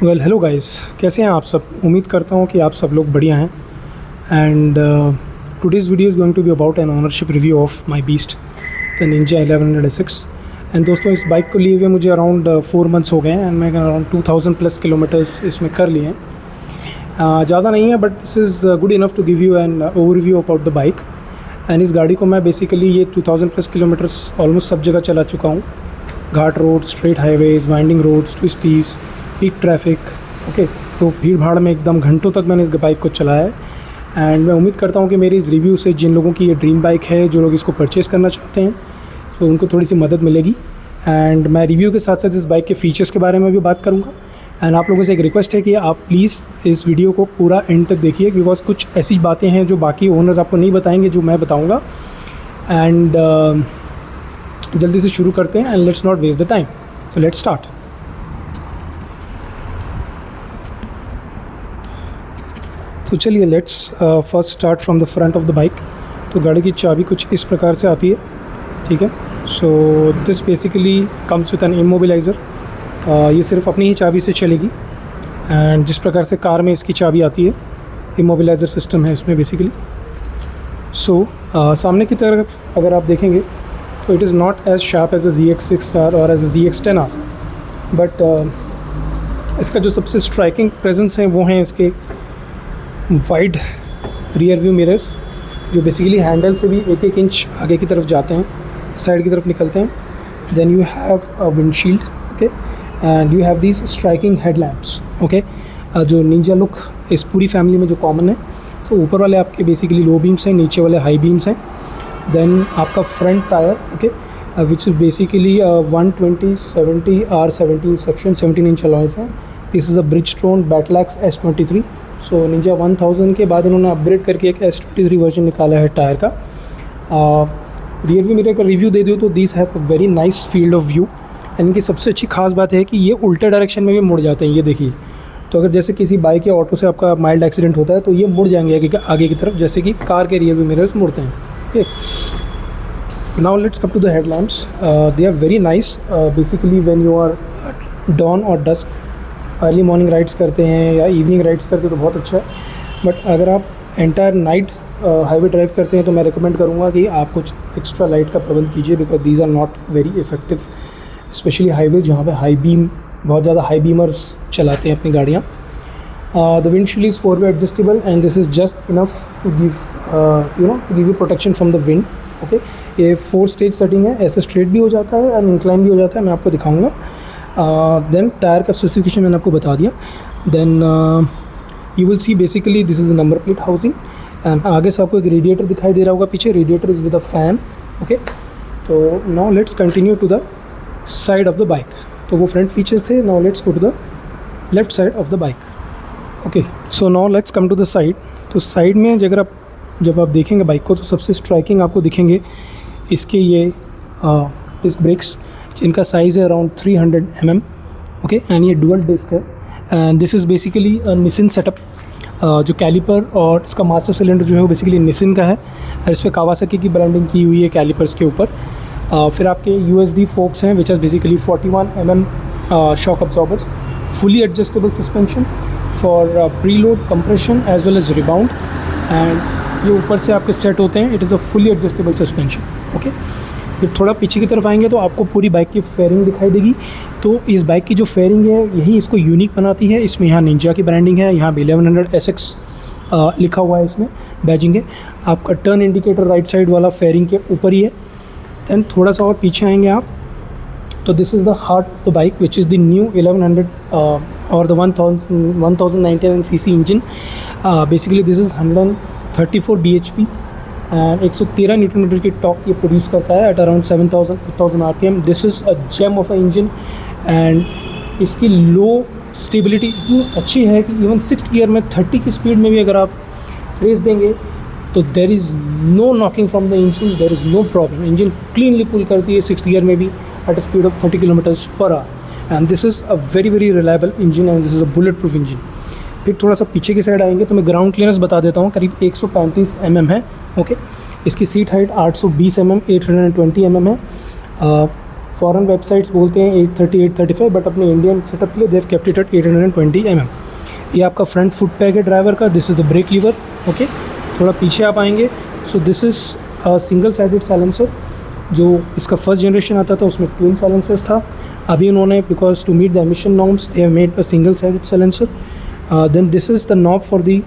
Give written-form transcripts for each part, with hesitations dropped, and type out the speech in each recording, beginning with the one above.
Hello guys, कैसे हैं आप सब। उम्मीद करता हूँ कि आप सब लोग बढ़िया हैं। And today's video is going to be about an ownership review of my beast the Ninja 1100 SX। And दोस्तों, इस बाइक को लिए हुए मुझे अराउंड 4 मंथ्स हो गए हैं एंड मैंने अराउंड 2000 प्लस किलोमीटर्स इसमें कर लिए हैं। ज़्यादा नहीं है, but this is good enough to give you an overview about the bike. And इस गाड़ी को मैं बेसिकली ये 2000 प्लस किलोमीटर्स ऑलमोस्ट सब जगह चला चुका हूँ। Ghat road, straight highways, winding roads, twisties, peak traffic. Okay, तो भीड़ भाड़ में एकदम घंटों तक मैंने इस बाइक को चलाया है। एंड मैं उम्मीद करता हूँ कि मेरी इस रिव्यू से जिन लोगों की ये ड्रीम बाइक है, जो लोग इसको परचेज़ करना चाहते हैं, तो उनको थोड़ी सी मदद मिलेगी। एंड मैं रिव्यू के साथ साथ इस बाइक के फ़ीचर्स के बारे में भी बात करूँगा। एंड आप लोगों से एक रिक्वेस्ट है कि आप प्लीज़ इस वीडियो को पूरा एंड तक देखिए, बिकॉज कुछ ऐसी बातें हैं जो बाकी ओनर्स आपको नहीं बताएंगे, जो मैं बताऊँगा। एंड जल्दी से शुरू करते हैं and let's not waste the time. So let's start. तो चलिए let's first start from the front of the bike. तो गाड़ी की चाबी कुछ इस प्रकार से आती है, ठीक है। So this basically comes with an immobiliser. ये सिर्फ अपनी ही चाबी से चलेगी। एंड जिस प्रकार से कार में इसकी चाबी आती है, इमोबिलाइज़र सिस्टम है इसमें बेसिकली। सो सामने की तरफ अगर आप देखेंगे तो it is not as sharp as a ZX6R और एज अ ZX10R, बट इसका जो सबसे स्ट्राइकिंग प्रेजेंस है वो हैं इसके वाइड रियर व्यू मिरर्स, जो बेसिकली हैंडल से भी 1-1 इंच आगे की तरफ जाते हैं, साइड की तरफ निकलते हैं। Then you have a windshield, okay, and you have these striking headlamps, okay, जो निंजा लुक इस पूरी फैमिली में जो कॉमन है। सो ऊपर वाले आपके बेसिकली लो बीम्स हैं, नीचे वाले हाई बीम्स हैं। देन आपका front tyre, okay, which is basically 120/70 R17 section 17 inch alloys है। This is a Bridgestone Battlax S23। So Ninja 1000 के बाद इन्होंने अपग्रेड करके एक S23 वर्जन निकाला है टायर का। रियर व्यू मिरर का रिव्यू दे दूँ तो this have a very nice field of view. And इनकी सबसे अच्छी खास बात है कि ये उल्टे डायरेक्शन में भी मुड़ जाते हैं। ये देखिए, तो अगर जैसे किसी बाइक या ऑटो से आपका माइल्ड एक्सीडेंट होता है तो ये मुड़ जाएंगे आगे की तरफ, जैसे कि कार के रियर व्यू मिरर्स मुड़ते हैं। Okay, now let's come to the headlamps. They are very nice. Basically when you are dawn और डस्क, अर्ली मॉर्निंग राइड्स करते हैं या इवनिंग राइड्स करते हैं तो बहुत अच्छा है। बट अगर आप एंटायर नाइट हाईवे ड्राइव करते हैं तो मैं रिकमेंड करूँगा कि आप कुछ एक्स्ट्रा लाइट का प्रबंध कीजिए, because these are not very effective, specially highway जहाँ पे हाई बीम, बहुत ज़्यादा हाई बीमर्स चलाते हैं अपनी गाड़ियाँ। The windshield is 4-way adjustable and this is just enough to give you protection from the wind. Okay, ये 4 स्टेज सेटिंग है, ऐसे स्ट्रेट भी हो जाता है एंड इंक्लाइन भी हो जाता है, मैं आपको दिखाऊंगा। देन टायर का स्पेसिफिकेशन मैंने आपको बता दिया। Then you will see basically this is the number plate housing. And आगे से आपको एक रेडिएटर दिखाई दे रहा होगा पीछे, radiator is with a fan. Okay, तो now let's continue to the side of the bike. तो वो फ्रंट फीचर्स थे। Now let's go to the left side of the bike. Okay, so now let's come to the side. तो side में जब आप देखेंगे bike को तो सबसे स्ट्राइकिंग आपको दिखेंगे इसके ये डिस्क ब्रेक्स, जिनका साइज़ है अराउंड 300 mm। ओके, एंड ये डुअल डिस्क है। And this is basically Nissin setup. जो कैलिपर और इसका मास्टर सिलेंडर जो है वो बेसिकली निसिन का है और इस पर कावासाकी की ब्रांडिंग की हुई है कैलिपर्स के ऊपर। फिर आपके USD फोक्स हैं, which is basically 41 mm shock absorbers, fully adjustable suspension for preload compression as well as rebound. And ये ऊपर से आपके सेट होते हैं। It is a fully adjustable suspension. Okay, फिर थोड़ा पीछे की तरफ आएंगे तो आपको पूरी बाइक की फेयरिंग दिखाई देगी। तो इस बाइक की जो फेयरिंग है यही इसको यूनिक बनाती है। इसमें यहाँ निंजा की ब्रांडिंग है, यहाँ 1100 SX लिखा हुआ है, इसमें बैजिंग है। आपका टर्न इंडिकेटर राइट साइड वाला फेयरिंग के ऊपर ही है। दैन थोड़ा सा और पीछे आएंगे आप तो this is the heart of the bike, which is the new 1100 और the 1099 cc engine. Basically this is 134 bhp and 113 newton metre की टॉर्क ये प्रोड्यूस करता है at around 7,000 RPM। This is a gem of a engine. And इसकी low stability इतनी अच्छी है कि इवन 6th गियर में 30 की स्पीड में भी अगर आप रेस देंगे तो there is no knocking from the engine, there is no problem. Engine cleanly pull करती है 6th गियर में भी at a speed of 30 km/h। And this is a very reliable engine and this is a bulletproof engine. फिर थोड़ा सा पीछे की side आएंगे तो मैं ग्राउंड क्लियरेंस बता देता हूँ, करीब 135 mm है। ओके, इसकी सीट हाइट 820 mm 820 mm है। फॉरेन वेबसाइट्स बोलते हैं 830 835, बट अपने इंडियन सेटअप के लिए they have kept it at 820 mm। ये आपका फ्रंट फुट पैग है ड्राइवर का। This is the brake lever. Okay, थोड़ा पीछे आप आएंगे, so this is single sided silencer. जो इसका फर्स्ट जनरेशन आता था उसमें ट्विन साइलेंसर्स था। अभी उन्होंने because to meet the emission norms they have made a single sided silencer. Then this is the knob for the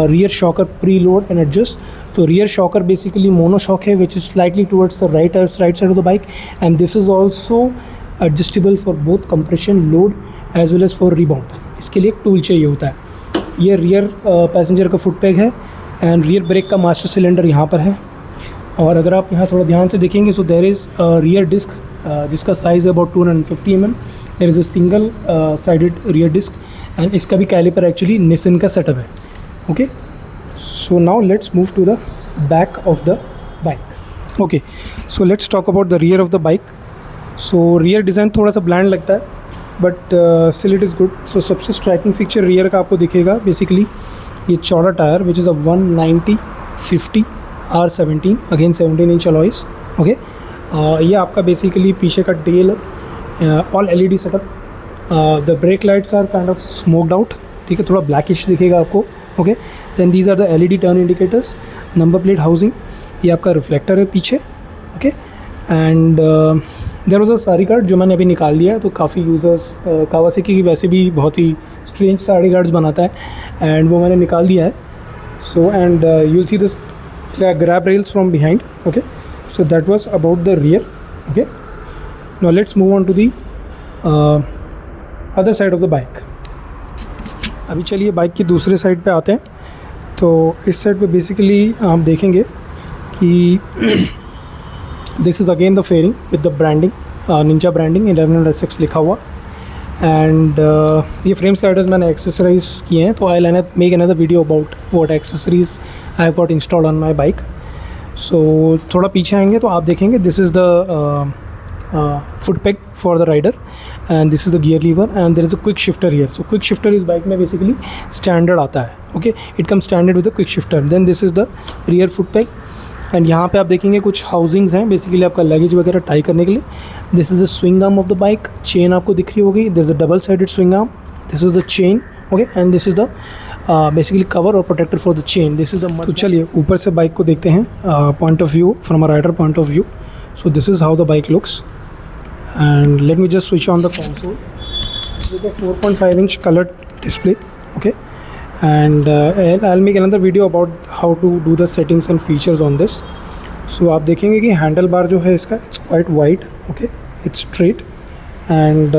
rear shocker preload and adjust. So rear shocker basically mono shock है, which is slightly towards the right side of the bike, and this is also adjustable for both compression load as well as for rebound. इसके लिए एक tool चाहिए होता है। ये rear passenger का foot peg है एंड रियर ब्रेक का मास्टर सिलेंडर यहाँ पर है। और अगर आप यहाँ थोड़ा ध्यान से देखेंगे, so there is rear disc जिसका साइज़ है about 250 mm। There is a single sided rear disc and इसका भी कैलिपर एक्चुअली निसिन का सेटअप है। Okay, so now let's move to the back of the bike. Okay, so let's talk about the rear of the bike. So rear design थोड़ा सा bland लगता है but still it is good. So सबसे striking feature rear का आपको दिखेगा basically ये चौड़ा tyre which is a 190/50 R17 again 17-inch alloys. Okay, ये आपका basically पीछे का del all LED setup. The brake lights are kind of smoked out. ठीक है, थोड़ा blackish दिखेगा आपको। Okay, then these are the LED turn indicators. Number plate housing, ये आपका रिफ्लेक्टर है पीछे। Okay, and there was a sari guard जो मैंने अभी निकाल दिया है। तो काफ़ी यूज़र्स कावासाकी की वैसे भी बहुत ही स्ट्रेंज साड़ी गार्ड्स बनाता है एंड वो मैंने निकाल दिया है। So and you will see this grab rails from behind. Okay, so that was about the rear. Okay, now let's move on to the other side of the bike. अभी चलिए bike की दूसरे side पे आते हैं। तो इस side पे बेसिकली आप देखेंगे कि this is again the fairing with the branding, Ninja branding 1100SX लिखा हुआ। एंड ये फ्रेम स्लाइडर्स मैंने एक्सेसराइज किए हैं, तो I make another video about what accessories I have got installed on my bike. So थोड़ा पीछे आएंगे तो आप देखेंगे this is the foot peg for the rider and this is the gear lever and there is a quick shifter here. So quick shifter इस bike में basically standard आता है। Okay, it comes standard with a quick shifter. Then this is the rear foot peg and यहाँ पे आप देखेंगे कुछ housings हैं basically आपका luggage वगैरह टाई करने के लिए। This is the swing arm of the bike. Chain आपको दिख रही होगी, there is a double sided swing arm. This is the chain. Okay, and this is the basically cover or protector for the chain. This is the तो चलिए ऊपर से bike को देखते हैं point of view, from a rider point of view. So this is how the bike looks. And let me just switch on the console. This is a 4.5-inch colored display. Okay, and I'll make another video about how to do the settings and features on this. So आप देखेंगे कि handle bar जो है इसका it's quite wide. Okay, it's straight and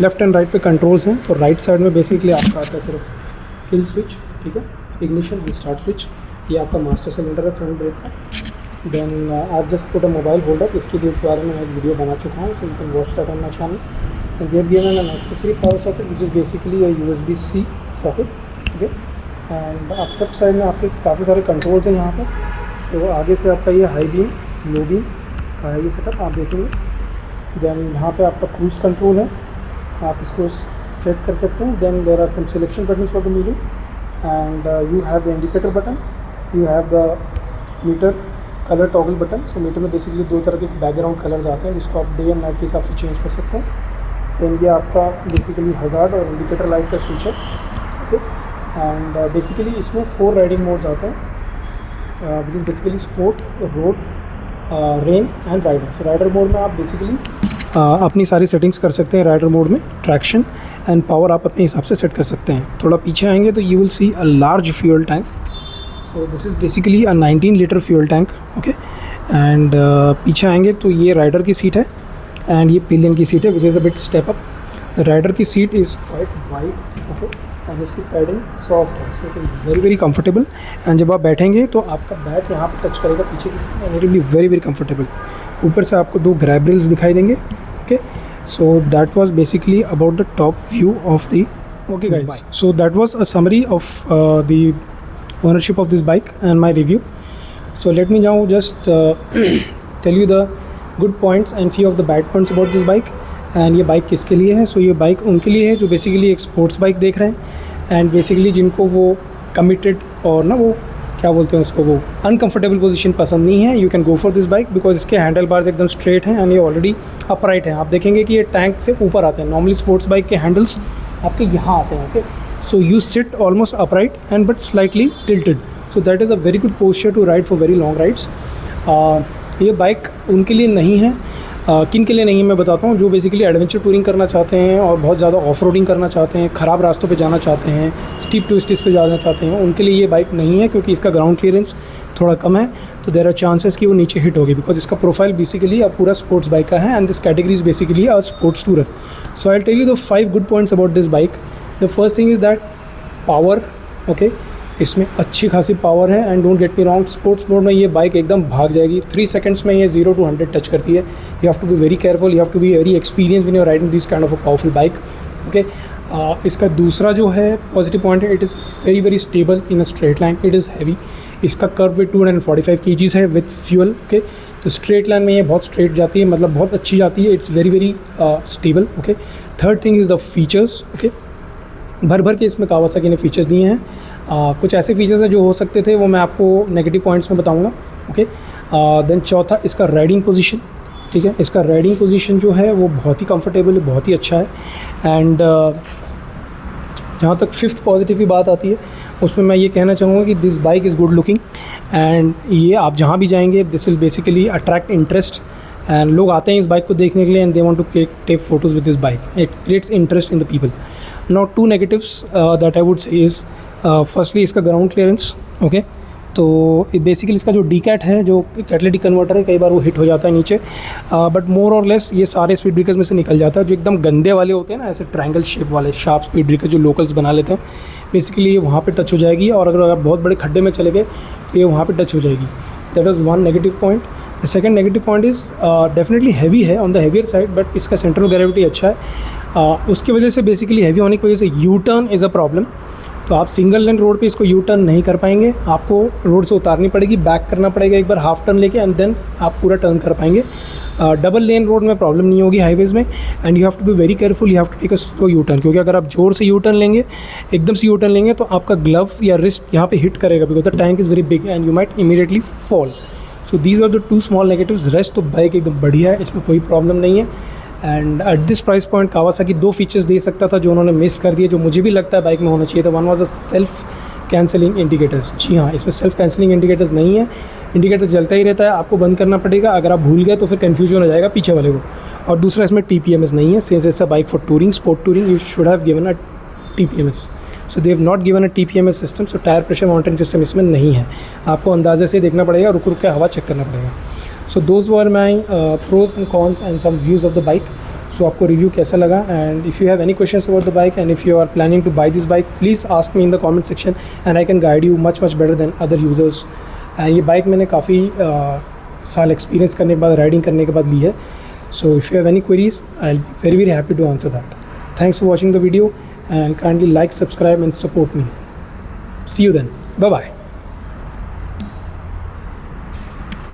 left and right पे controls हैं। तो right side में बेसिकली आपका आता है सिर्फ किल स्विच, ठीक है, इग्निशन एंड स्टार्ट स्विच। ये आपका मास्टर सिलेंडर है फ्रंट ब्रेक का। देन आप just put a mobile holder, इसके लिए बारे में मैं एक वीडियो बना चुका हूँ, so you can watch that on my channel. And there given an accessory power socket which is basically a USB-C socket. Okay, and आप लेफ्ट साइड में आपके काफ़ी सारे कंट्रोल्स हैं यहाँ पर। तो आगे से आपका ये हाई बीम, लो बीम का है ये सेटअप, आप देखेंगे। देन यहाँ पे आपका क्रूज कंट्रोल है, आप इसको सेट कर सकते हैं। Then there are some selection button for the medium and you have the indicator button, you have the meter colour toggle button. So meter में बेसिकली दो तरह के बैकग्राउंड कलर्स आते हैं जिसको आप डे एंड नाइट के हिसाब से चेंज कर सकते हैं। तो ये आपका बेसिकली हज़ार्ड और इंडिकेटर लाइट का स्विच है। ओके, एंड बेसिकली इसमें 4 राइडिंग मोड्स आते हैं which is basically sport, road, rain and rider. So rider mode में आप बेसिकली अपनी सारी सेटिंग्स कर सकते हैं। राइडर मोड में ट्रैक्शन एंड पावर आप अपने हिसाब से सेट कर सकते हैं। थोड़ा पीछे आएंगे तो you will C a large fuel tank. So this is basically a 19-liter fuel tank. Okay, and पीछे आएंगे तो ये राइडर की सीट है एंड ये पिलियन की सीट है which is a bit step up. Rider की seat is quite wide. Okay, and इसकी पैडिंग सॉफ्ट है, so it is very very comfortable. And जब आप बैठेंगे तो आपका बैक यहाँ पर टच करेगा पीछे की seat and it will be very very comfortable. ऊपर से आपको 2 ग्रैब रेल्स दिखाई देंगे। Okay, so that was basically about the top view of the okay guys, so that was a summary of the ownership of this bike and my review. So let me now just tell you the good points and few of the bad points about this bike. And ये bike किसके लिए है? सो ये bike उनके लिए है जो basically एक स्पोर्ट्स बाइक देख रहे हैं एंड बेसिकली जिनको वो कमिटेड और ना वो क्या बोलते हैं उसको, वो अनकंफर्टेबल पोजीशन पसंद नहीं है, you can go for this bike because इसके हैंडल बार्स एकदम स्ट्रेट हैं एंड ये ऑलरेडी अपराइट हैं। आप देखेंगे कि ये टैंक से ऊपर आते हैं। नॉर्मली स्पोर्ट्स बाइक के हैंडल्स आपके यहाँ आते हैं, okay. So you sit almost upright and but slightly tilted, so that is a very good posture to ride for very long rides. ये बाइक उनके लिए नहीं है, किन के लिए नहीं है मैं बताता हूँ। जो बेसिकली एडवेंचर टूरिंग करना चाहते हैं और बहुत ज़्यादा ऑफ रोडिंग करना चाहते हैं, ख़राब रास्तों पे जाना चाहते हैं, स्टीप ट्विस्टिस पे जाना चाहते हैं, उनके लिए ये बाइक नहीं है क्योंकि इसका ग्राउंड क्लियरेंस थोड़ा कम है। तो देयर आर चांसेस कि वो नीचे हिट होगी बिकॉज इसका प्रोफाइल बेसिकली अब पूरा स्पोर्ट्स बाइक का है and this category is basically a sports tourer. So I will tell you the 5 good points about this bike. The first thing is that power, okay. इसमें अच्छी खासी power है and don't get me wrong, sports mode में ये bike एकदम भाग जाएगी। 3 seconds में ये 0 to 100 टच करती है। You have to be very careful, you have to be very experience when you are riding this kind of a powerful bike, okay. इसका दूसरा जो है पॉजिटिव पॉइंट है, it is very very stable in a straight line. It is heavy, इसका kerb weight 245 kgs है with fuel, okay. तो straight line में ये बहुत स्ट्रेट जाती है, मतलब बहुत अच्छी जाती है। It's very very stable, okay. Third thing is the features, okay. भर के इसमें कावासाकी ने फीचर्स दिए हैं। कुछ ऐसे फीचर्स हैं जो हो सकते थे, वो मैं आपको नेगेटिव पॉइंट्स में बताऊंगा, ओके। देन चौथा इसका राइडिंग पोजीशन, ठीक है। इसका राइडिंग पोजीशन जो है वो बहुत ही कंफर्टेबल है, बहुत ही अच्छा है। एंड जहाँ तक 5th पॉजिटिव की बात आती है उसमें मैं ये कहना चाहूँगा कि this bike is good looking and ये आप जहाँ भी जाएंगे this will basically attract interest and लोग आते हैं इस बाइक को देखने के लिए and they want to take photos with this bike. It creates interest in the people. Now 2 negatives that I would say is firstly इसका ग्राउंड क्लियरेंस, ओके। तो बेसिकली इसका जो डी कैट है, जो कैटलिटिक कन्वर्टर है, कई बार वो hit हो जाता है नीचे, बट मोर और लेस ये सारे स्पीड ब्रेकर्स में से निकल जाता है। जो एकदम गंदे वाले होते हैं ना, ऐसे ट्रायंगल शेप वाले शार्प स्पीड ब्रेकर जो लोकल्स बना लेते हैं, बेसिकली ये वहाँ पे टच हो जाएगी और अगर आप बहुत बड़े खड्डे में चले गए तो ये वहाँ पे टच हो जाएगी। That is 1 negative point. The second negative point is definitely heavy है, on the heavier side, but इसका सेंटर ऑफ ग्रेविटी अच्छा है। उसकी वजह से बेसिकली हैवी होने की वजह से U turn is a problem. तो आप सिंगल लेन रोड पे इसको यू टर्न नहीं कर पाएंगे, आपको रोड से उतारनी पड़ेगी, बैक करना पड़ेगा एक बार हाफ टर्न लेके एंड देन आप पूरा टर्न कर पाएंगे। डबल लेन रोड में प्रॉब्लम नहीं होगी हाईवेज़ में and you have to be very careful, you have to take a slow U turn, क्योंकि अगर आप जोर से यू टर्न लेंगे, एकदम से यू टर्न लेंगे तो आपका ग्लव या रिस्ट यहाँ पे हिट करेगा because the tank is very big and you might immediately fall. So these are the 2 small negatives. Rest तो बाइक एकदम बढ़िया है, इसमें कोई प्रॉब्लम नहीं है। And at this price point Kawasaki 2 features दे सकता था जो उन्होंने मिस कर दिए, जो मुझे भी लगता है बाइक में होना चाहिए था। One was a self cancelling indicators. जी हाँ, इसमें सेल्फ कैंसलिंग इंडिकेटर्स नहीं है, इंडिकेटर जलता ही रहता है, आपको बंद करना पड़ेगा। अगर आप भूल गए तो फिर कन्फ्यूजन हो जाएगा पीछे वाले को। और दूसरा इसमें TPMS नहीं है, since it's a bike for touring, sport touring, you should have given a TPMS। So they have not given a TPMS system. So tyre pressure monitoring system इसमें नहीं है, आपको अंदाजे से देखना पड़ेगा, रुक के हवा चेक करना पड़ेगा। So those were my pros and cons and some views of the bike. So आपको रिव्यू कैसा लगा, and if you have any questions about the bike and if you are planning to buy this bike, please ask me in the comment section and I can guide you much better than other users. ये bike मैंने काफ़ी साल experience करने के बाद, riding करने के बाद ली है। So if you have any queries, I will be very happy to answer that. Thanks for watching the video and kindly like, subscribe and support me. See you then. Bye bye.